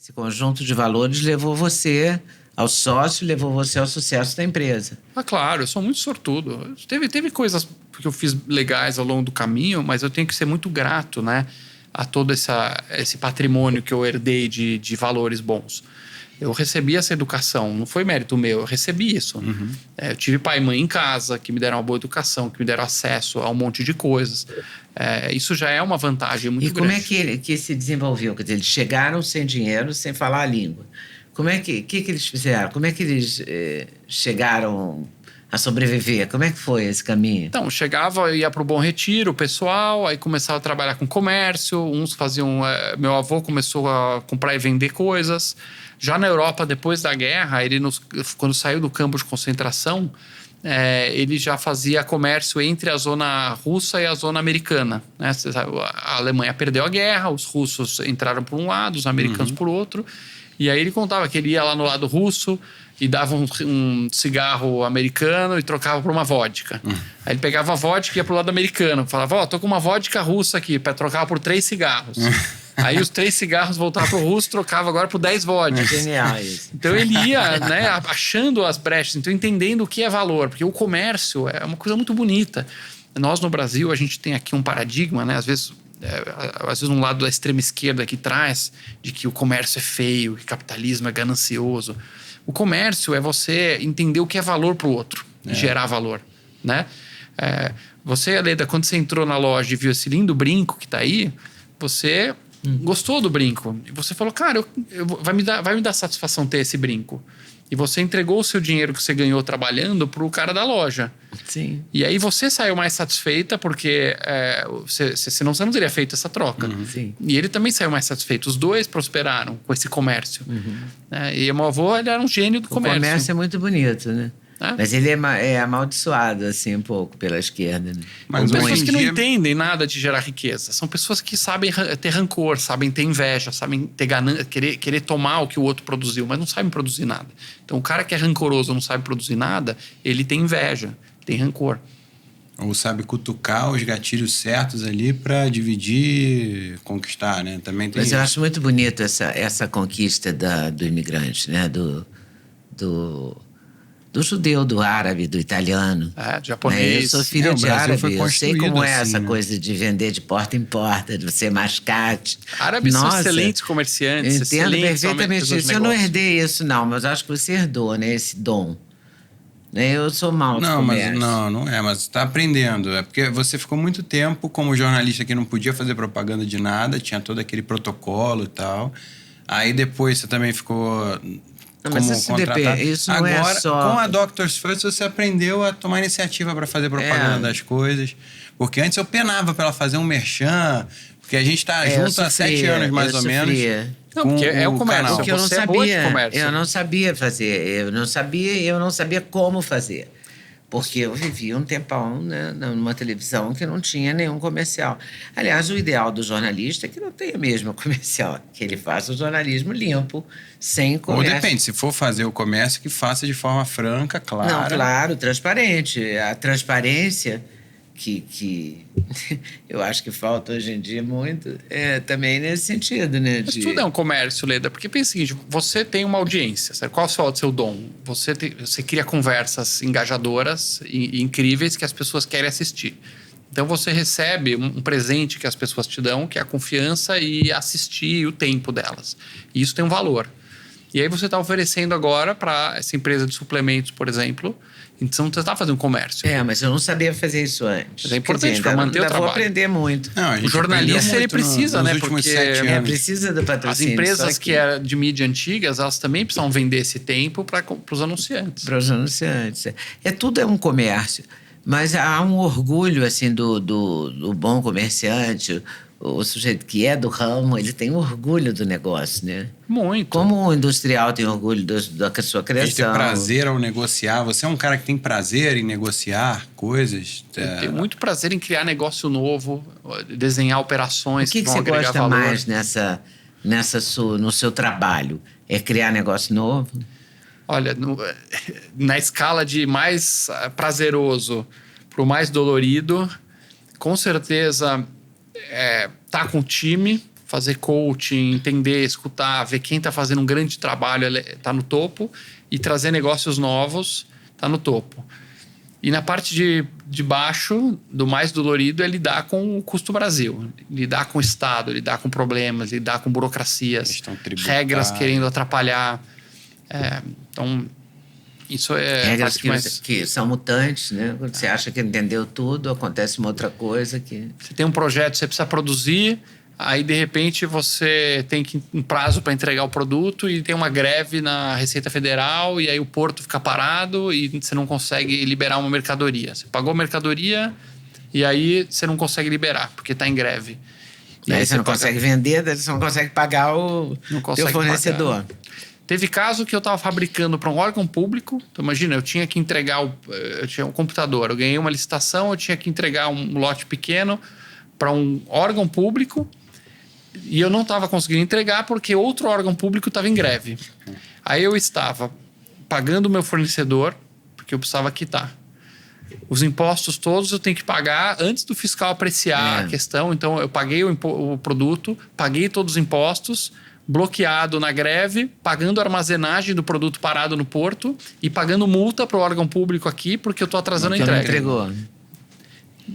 Esse conjunto de valores levou você ao sócio, levou você ao sucesso da empresa. Ah, claro, eu sou muito sortudo. Teve coisas que eu fiz legais ao longo do caminho, mas eu tenho que ser muito grato, né, a todo esse patrimônio que eu herdei de valores bons. Eu recebi essa educação, não foi mérito meu, eu recebi isso. Eu tive pai e mãe em casa que me deram uma boa educação, que me deram acesso a um monte de coisas. Isso já é uma vantagem muito grande. E como é que se desenvolveu? Quer dizer, eles chegaram sem dinheiro, sem falar a língua. Como é que eles fizeram? Como é que eles chegaram a sobreviver? Como é que foi esse caminho? Então, ia para o Bom Retiro, o pessoal, aí começava a trabalhar com comércio, uns faziam... meu avô começou a comprar e vender coisas. Já na Europa, depois da guerra, quando saiu do campo de concentração, ele já fazia comércio entre a zona russa e a zona americana, né? A Alemanha perdeu a guerra, os russos entraram por um lado, os americanos por outro. E aí ele contava que ele ia lá no lado russo e dava um cigarro americano e trocava por uma vodka. Aí ele pegava a vodka e ia pro lado americano. Falava, tô com uma vodka russa aqui, para trocar por 3 cigarros. Aí os 3 cigarros voltavam pro russo, trocava agora por 10 vodkas. Genial isso. Então ele ia, né, achando as brechas, então entendendo o que é valor. Porque o comércio é uma coisa muito bonita. Nós no Brasil, a gente tem aqui um paradigma, né? Às vezes um lado da extrema esquerda que traz de que o comércio é feio, que o capitalismo é ganancioso. O comércio é você entender o que é valor para o outro e gerar valor, né? Você, Leda, quando você entrou na loja e viu esse lindo brinco que está aí, você gostou do brinco. E você falou, cara, vai me dar satisfação ter esse brinco. E você entregou o seu dinheiro que você ganhou trabalhando para o cara da loja. Sim. E aí você saiu mais satisfeita porque senão você não teria feito essa troca. Sim. E ele também saiu mais satisfeito. Os dois prosperaram com esse comércio. E meu avô, ele era um gênio do comércio. O comércio é muito bonito, né? Mas ele é amaldiçoado, assim, um pouco pela esquerda, né? Mas são pessoas que não entendem nada de gerar riqueza. São pessoas que sabem ter rancor, sabem ter inveja, sabem ter ganância, querer tomar o que o outro produziu, mas não sabem produzir nada. Então, o cara que é rancoroso não sabe produzir nada, ele tem inveja, tem rancor. Ou sabe cutucar os gatilhos certos ali para dividir, conquistar, né? Também tem. Mas eu acho muito bonito essa conquista do imigrante, né? Do judeu, do árabe, do italiano. Do japonês. Eu sou filha de árabe, eu sei como é assim, essa coisa de vender de porta em porta, de ser mascate. Árabes são excelentes comerciantes, entendo perfeitamente isso. Eu não herdei isso, não, mas acho que você herdou, né, esse dom. Eu sou mal de comércio. Não é, mas está aprendendo. É porque você ficou muito tempo como jornalista que não podia fazer propaganda de nada, tinha todo aquele protocolo e tal. Aí depois você também ficou... Mas isso depende, isso não agora, é só... com a Doctors First, você aprendeu a tomar iniciativa para fazer propaganda das coisas. Porque antes eu penava para ela fazer um merchan, porque a gente está junto há 7 anos, mais ou menos. Não, porque é o comércio. Porque eu não sabia. Eu não sabia fazer. Eu não sabia como fazer. Porque eu vivi um tempão, né, numa televisão que não tinha nenhum comercial. Aliás, o ideal do jornalista é que não tenha mesmo comercial, que ele faça o jornalismo limpo, sem comércio. Ou depende, se for fazer o comércio, que faça de forma franca, clara. Não, claro, transparente. A transparência que eu acho que falta hoje em dia muito, também nesse sentido, né? Mas tudo é um comércio, Leda, porque pensa o seguinte, você tem uma audiência, sabe? Qual é o seu dom? Você cria conversas engajadoras e incríveis que as pessoas querem assistir. Então você recebe um presente que as pessoas te dão, que é a confiança e assistir o tempo delas. E isso tem um valor. E aí você está oferecendo agora para essa empresa de suplementos, por exemplo. Então você está fazendo comércio. Mas eu não sabia fazer isso antes. Mas é importante para manter o trabalho. Vou aprender muito. Não, o jornalista ele precisa, né? Porque precisa do patrocínio. As empresas que é de mídia antigas, elas também precisam vender esse tempo para os anunciantes. Para os anunciantes. Tudo é um comércio. Mas há um orgulho assim do bom comerciante. O sujeito que é do ramo, ele tem orgulho do negócio, né? Muito. Como o industrial tem orgulho da sua criação. Ele tem prazer ao negociar. Você é um cara que tem prazer em negociar coisas. Tem muito prazer em criar negócio novo, desenhar operações que vão agregar valor. O que você gosta mais no seu trabalho? É criar negócio novo? Olha, na escala de mais prazeroso para o mais dolorido, com certeza... tá com o time, fazer coaching, entender, escutar, ver quem está fazendo um grande trabalho está no topo, e trazer negócios novos está no topo. E na parte de baixo, do mais dolorido, é lidar com o custo Brasil. Lidar com o Estado, lidar com problemas, lidar com burocracias, regras querendo atrapalhar. Então, isso é... Regras que são mutantes, né? Quando você acha que entendeu tudo, acontece uma outra coisa que... Você tem um projeto, você precisa produzir, aí de repente você tem um prazo para entregar o produto e tem uma greve na Receita Federal e aí o porto fica parado e você não consegue liberar uma mercadoria. Você pagou a mercadoria e aí você não consegue liberar porque está em greve. E aí você não consegue vender, você não consegue pagar o teu fornecedor. Pagar. Teve caso que eu estava fabricando para um órgão público. Então, imagina, eu tinha que entregar eu tinha um computador, eu ganhei uma licitação, eu tinha que entregar um lote pequeno para um órgão público e eu não estava conseguindo entregar porque outro órgão público estava em greve. Aí eu estava pagando o meu fornecedor, porque eu precisava quitar. Os impostos todos eu tenho que pagar antes do fiscal apreciar a questão. Então, eu paguei o produto, paguei todos os impostos, bloqueado na greve, pagando a armazenagem do produto parado no porto e pagando multa para o órgão público aqui porque eu estou atrasando a entrega. Entregou.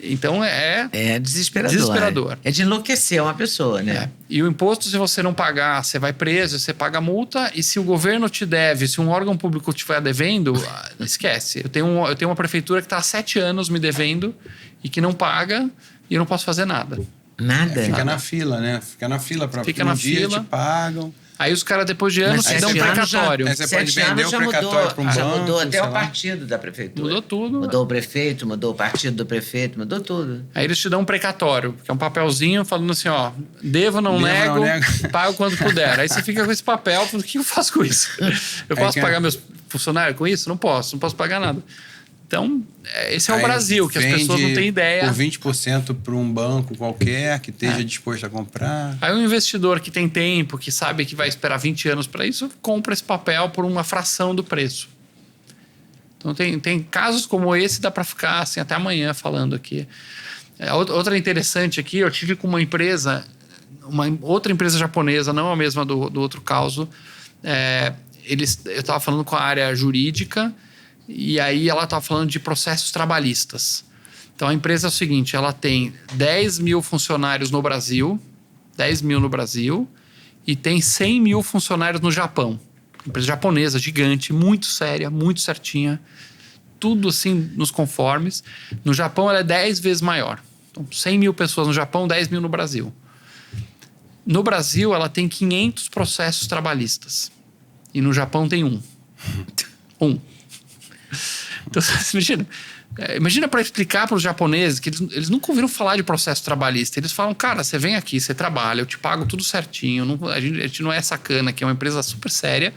Então é desesperador. É de enlouquecer uma pessoa, né? E o imposto, se você não pagar, você vai preso, você paga a multa. E se o governo te deve, se um órgão público te estiver devendo, esquece. Eu tenho uma prefeitura que está há 7 anos me devendo e que não paga e eu não posso fazer nada. Nada? Fica na fila, né? Fica na fila para dia te pagam. Aí os caras, depois de anos, te dão um precatório. Você pode vender o precatório para um banco. Já mudou até o partido da prefeitura. Mudou tudo. Mudou o prefeito, mudou o partido do prefeito, mudou tudo. Aí eles te dão um precatório, que é um papelzinho falando assim, ó, devo, não nego, pago quando puder. Aí você fica com esse papel, o que eu faço com isso? Eu posso pagar meus funcionários com isso? Não posso pagar nada. Então, esse é o Brasil, que as pessoas não têm ideia. Por 20% para um banco qualquer que esteja disposto a comprar. Aí um investidor que tem tempo, que sabe que vai esperar 20 anos para isso, compra esse papel por uma fração do preço. Então, tem casos como esse, dá para ficar assim, até amanhã falando aqui. Outra interessante aqui, eu tive com uma empresa, outra empresa japonesa, não a mesma do outro caso. Eu estava falando com a área jurídica. E aí ela estava falando de processos trabalhistas. Então a empresa é o seguinte, ela tem 10 mil funcionários no Brasil, 10 mil no Brasil, e tem 100 mil funcionários no Japão. Empresa japonesa, gigante, muito séria, muito certinha, tudo assim nos conformes. No Japão ela é 10 vezes maior. Então 100 mil pessoas no Japão, 10 mil no Brasil. No Brasil ela tem 500 processos trabalhistas. E no Japão tem um. Então, imagina para explicar para os japoneses que eles nunca ouviram falar de processo trabalhista. Eles falam, cara, você vem aqui, você trabalha, eu te pago tudo certinho, a gente não é sacana, que é uma empresa super séria.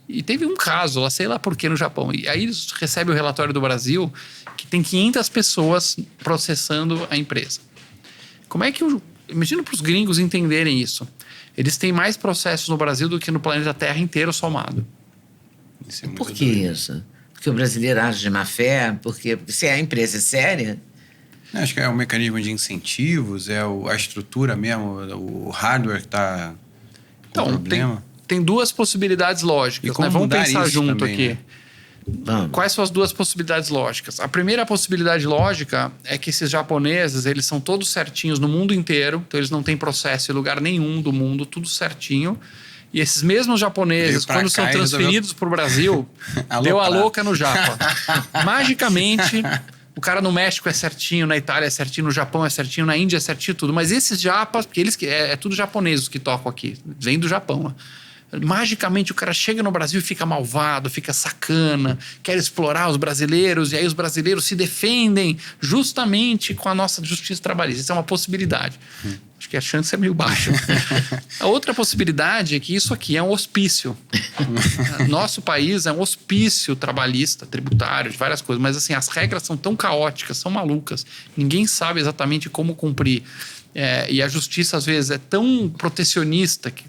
E teve um caso, lá sei lá por que no Japão. E aí eles recebem o relatório do Brasil que tem 500 pessoas processando a empresa. Como é que... Imagina para os gringos entenderem isso. Eles têm mais processos no Brasil do que no planeta Terra inteiro somado. Por que isso? Porque o brasileiro age de má fé? Porque se a empresa é séria... Acho que é um mecanismo de incentivos, a estrutura mesmo, o hardware que está com problema. Tem duas possibilidades lógicas, né? Vamos pensar junto também, aqui. Né? Quais são as duas possibilidades lógicas? A primeira possibilidade lógica é que esses japoneses, eles são todos certinhos no mundo inteiro, então eles não têm processo em lugar nenhum do mundo, tudo certinho. E esses mesmos japoneses, quando são transferidos para o Brasil, deu a louca no Japa. Magicamente, o cara no México é certinho, na Itália é certinho, no Japão é certinho, na Índia é certinho, tudo. Mas esses japas, porque eles é tudo japoneses que tocam aqui, vem do Japão, né? Magicamente o cara chega no Brasil e fica malvado, fica sacana, quer explorar os brasileiros, e aí os brasileiros se defendem justamente com a nossa justiça trabalhista. Isso é uma possibilidade. Acho que a chance é meio baixa. A outra possibilidade é que isso aqui é um hospício. Nosso país é um hospício trabalhista, tributário, de várias coisas, mas assim, as regras são tão caóticas, são malucas, ninguém sabe exatamente como cumprir. E a justiça, às vezes, é tão protecionista que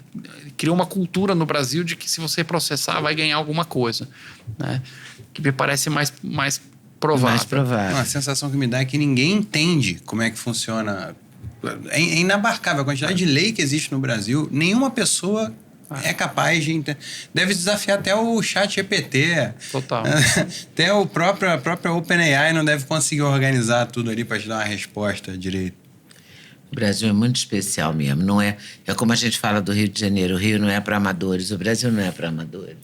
criou uma cultura no Brasil de que se você processar, vai ganhar alguma coisa, né? Que me parece mais provável. Mais provável. A sensação que me dá é que ninguém entende como é que funciona É inabarcável a quantidade de lei que existe no Brasil. Nenhuma pessoa é capaz de... Deve desafiar até o chat GPT. Total. Até a própria OpenAI não deve conseguir organizar tudo ali para te dar uma resposta direito. O Brasil é muito especial mesmo. Não é como a gente fala do Rio de Janeiro. O Rio não é para amadores. O Brasil não é para amadores.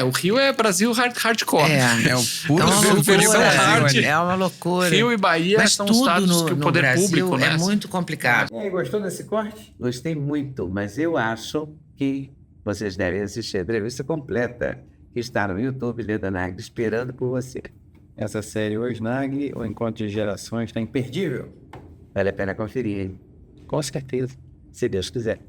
O Rio é Brasil hardcore. É o puro hard. É uma loucura. Rio e Bahia mas são tudo estados que o poder Brasil público, né? É muito complicado. E aí, gostou desse corte? Gostei muito, mas eu acho que vocês devem assistir a entrevista completa, que está no YouTube, Leda Nagli, esperando por você. Essa série Hoje Nagli, o Encontro de Gerações, está imperdível. Vale a pena conferir, hein? Com certeza, se Deus quiser.